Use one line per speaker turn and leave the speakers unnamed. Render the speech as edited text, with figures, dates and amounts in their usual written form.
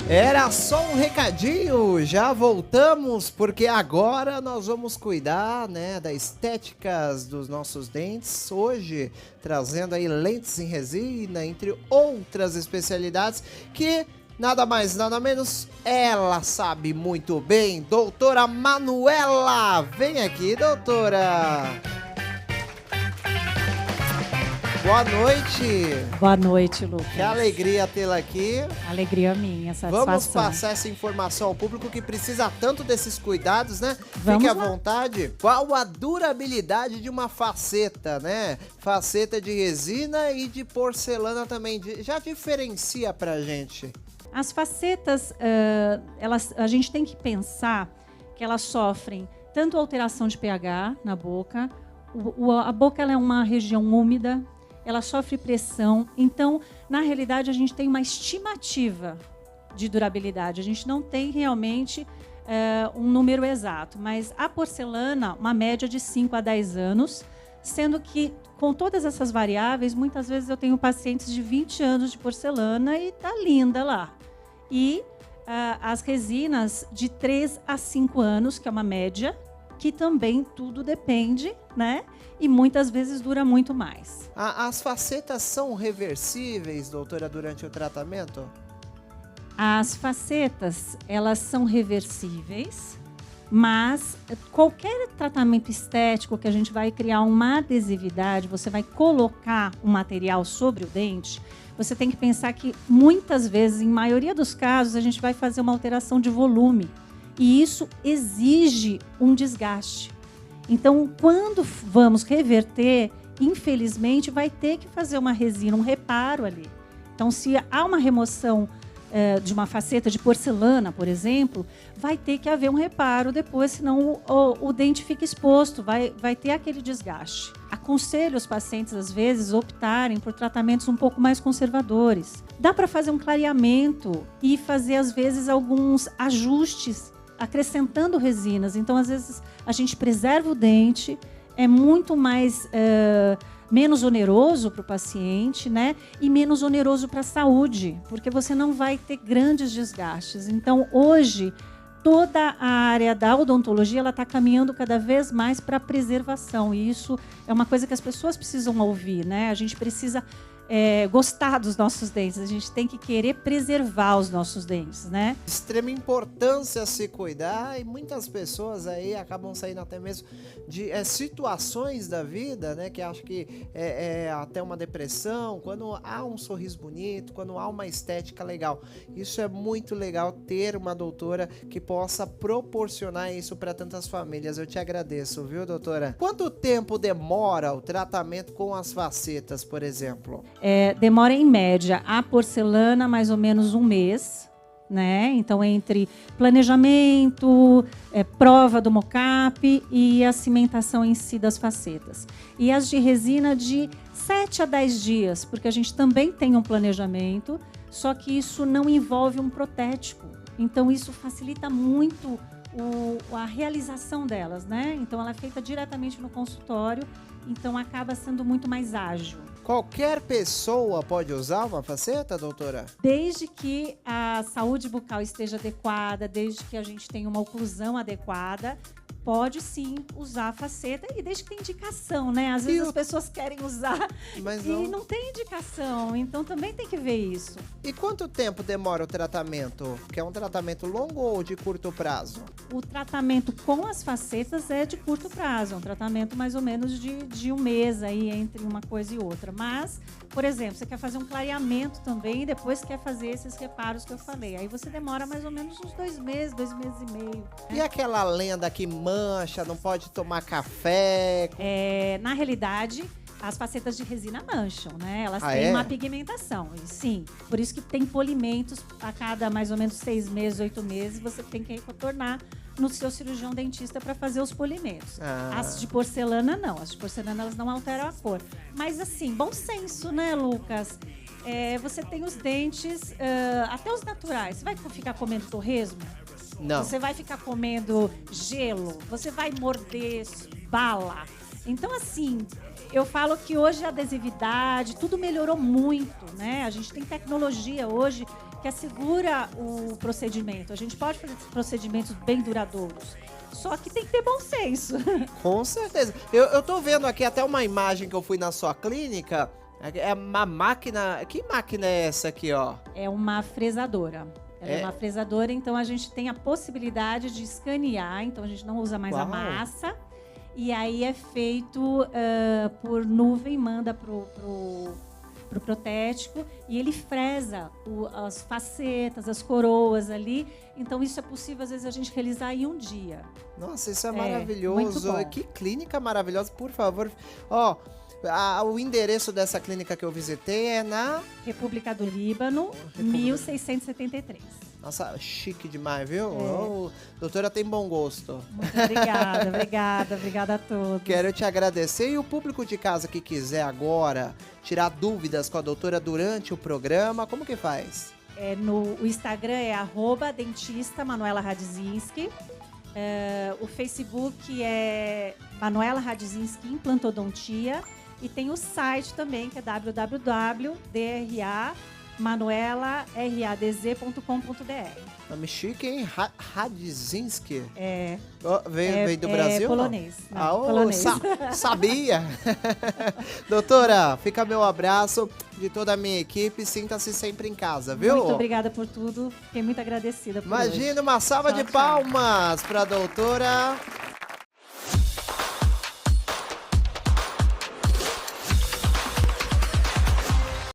Era só um recadinho, já voltamos, porque agora nós vamos cuidar, né, das estéticas dos nossos dentes, hoje trazendo aí lentes em resina, entre outras especialidades, que nada mais, nada menos, ela sabe muito bem, doutora Manuela, vem aqui, doutora. Boa noite.
Boa noite, Lucas.
Que alegria tê-la aqui.
Alegria minha, satisfação.
Vamos passar essa informação ao público que precisa tanto desses cuidados, né?
Vamos
Fique à
lá.
vontade. Qual a durabilidade de uma faceta, né? Faceta de resina e de porcelana também. Já diferencia pra gente.
As facetas, a gente tem que pensar que elas sofrem tanto alteração de pH na boca, a boca ela é uma região úmida, ela sofre pressão, então, na realidade, a gente tem uma estimativa de durabilidade. A gente não tem realmente um número exato, mas a porcelana, uma média de 5 a 10 anos, sendo que, com todas essas variáveis, muitas vezes eu tenho pacientes de 20 anos de porcelana e tá linda lá. E as resinas de 3 a 5 anos, que é uma média, que também tudo depende, né? E muitas vezes dura muito mais.
As facetas são reversíveis, doutora, durante o tratamento?
As facetas, elas são reversíveis, mas qualquer tratamento estético que a gente vai criar uma adesividade, você vai colocar um material sobre o dente, você tem que pensar que muitas vezes, em maioria dos casos, a gente vai fazer uma alteração de volume. E isso exige um desgaste. Então, quando vamos reverter, infelizmente, vai ter que fazer uma resina, um reparo ali. Então, se há uma remoção de uma faceta de porcelana, por exemplo, vai ter que haver um reparo depois, senão o dente fica exposto, vai ter aquele desgaste. Aconselho os pacientes, às vezes, optarem por tratamentos um pouco mais conservadores. Dá para fazer um clareamento e fazer, às vezes, alguns ajustes acrescentando resinas. Então, às vezes, a gente preserva o dente, é muito mais menos oneroso para o paciente, né? E menos oneroso para a saúde, porque você não vai ter grandes desgastes. Então, hoje, toda a área da odontologia ela está caminhando cada vez mais para a preservação. E isso é uma coisa que as pessoas precisam ouvir, né? A gente precisa gostar dos nossos dentes, a gente tem que querer preservar os nossos dentes, né?
Extrema importância se cuidar e muitas pessoas aí acabam saindo até mesmo de situações da vida, né, que acho que é até uma depressão, quando há um sorriso bonito, quando há uma estética legal. Isso é muito legal ter uma doutora que possa proporcionar isso para tantas famílias. Eu te agradeço, viu, doutora? Quanto tempo demora o tratamento com as facetas, por exemplo?
Demora em média a porcelana mais ou menos 1 mês, né? Então, entre planejamento, prova do mocap e a cimentação em si das facetas. E as de resina de 7 a 10 dias, porque a gente também tem um planejamento, só que isso não envolve um protético. Então, isso facilita muito a realização delas, né? Então, ela é feita diretamente no consultório, então acaba sendo muito mais ágil.
Qualquer pessoa pode usar uma faceta, doutora?
Desde que a saúde bucal esteja adequada, desde que a gente tenha uma oclusão adequada, pode sim usar a faceta, e desde que tenha indicação, né? Às vezes as pessoas querem usar
mas
e não tem indicação, então também tem que ver isso.
E quanto tempo demora o tratamento? Que é um tratamento longo ou de curto prazo?
O tratamento com as facetas é de curto prazo, é um tratamento mais ou menos de 1 mês aí entre uma coisa e outra. Mas, por exemplo, você quer fazer um clareamento também e depois quer fazer esses reparos que eu falei. Aí você demora mais ou menos uns 2 meses, 2 meses e meio. Né?
E aquela lenda que mancha, não pode tomar café?
Na realidade, as facetas de resina mancham, né? Elas têm
é?
uma pigmentação, e sim. Por isso que tem polimentos a cada mais ou menos 6 meses, 8 meses, você tem que retornar no seu cirurgião dentista para fazer os polimentos. As de porcelana, não. As de porcelana, elas não alteram a cor. Mas, assim, bom senso, né, Lucas? Você tem os dentes, até os naturais. Você vai ficar comendo torresmo?
Não.
Você vai ficar comendo gelo? Você vai morder bala? Então, assim, eu falo que hoje a adesividade, tudo melhorou muito, né? A gente tem tecnologia hoje que que assegura o procedimento. A gente pode fazer procedimentos bem duradouros. Só que tem que ter bom senso.
Com certeza. Eu tô vendo aqui até uma imagem que eu fui na sua clínica. É uma máquina. Que máquina é essa aqui, ó?
É uma fresadora. Ela é
É.
uma fresadora, então a gente tem a possibilidade de escanear, então a gente não usa mais a
Uau.
massa. E aí é feito por nuvem, manda pro protético e ele fresa as facetas, as coroas ali. Então isso é possível, às vezes, a gente realizar em um dia.
Nossa, isso é
muito
maravilhoso.
bom.
Que clínica maravilhosa, por favor. Ó, o endereço dessa clínica que eu visitei é na...
República do Líbano, 1673.
Nossa, chique demais, viu? Ô, doutora tem bom gosto.
Muito obrigada, obrigada a todos.
Quero te agradecer. E o público de casa que quiser agora tirar dúvidas com a doutora durante o programa, como que faz?
O Instagram é @dentista Manuela Radzinski. O Facebook é Manuela Radzinski Implantodontia. E tem o site também, que é www.dramanuelaradz.com.br.
Nome chique, hein? Radzinski.
É,
Veio do Brasil?
É polonês. Não,
Ah,
polonês.
Sabia! Doutora, fica meu abraço de toda a minha equipe. Sinta-se sempre em casa, viu?
Muito obrigada por tudo. Fiquei muito agradecida por hoje.
Imagina, uma salva
Tchau,
de
tchau.
palmas para a doutora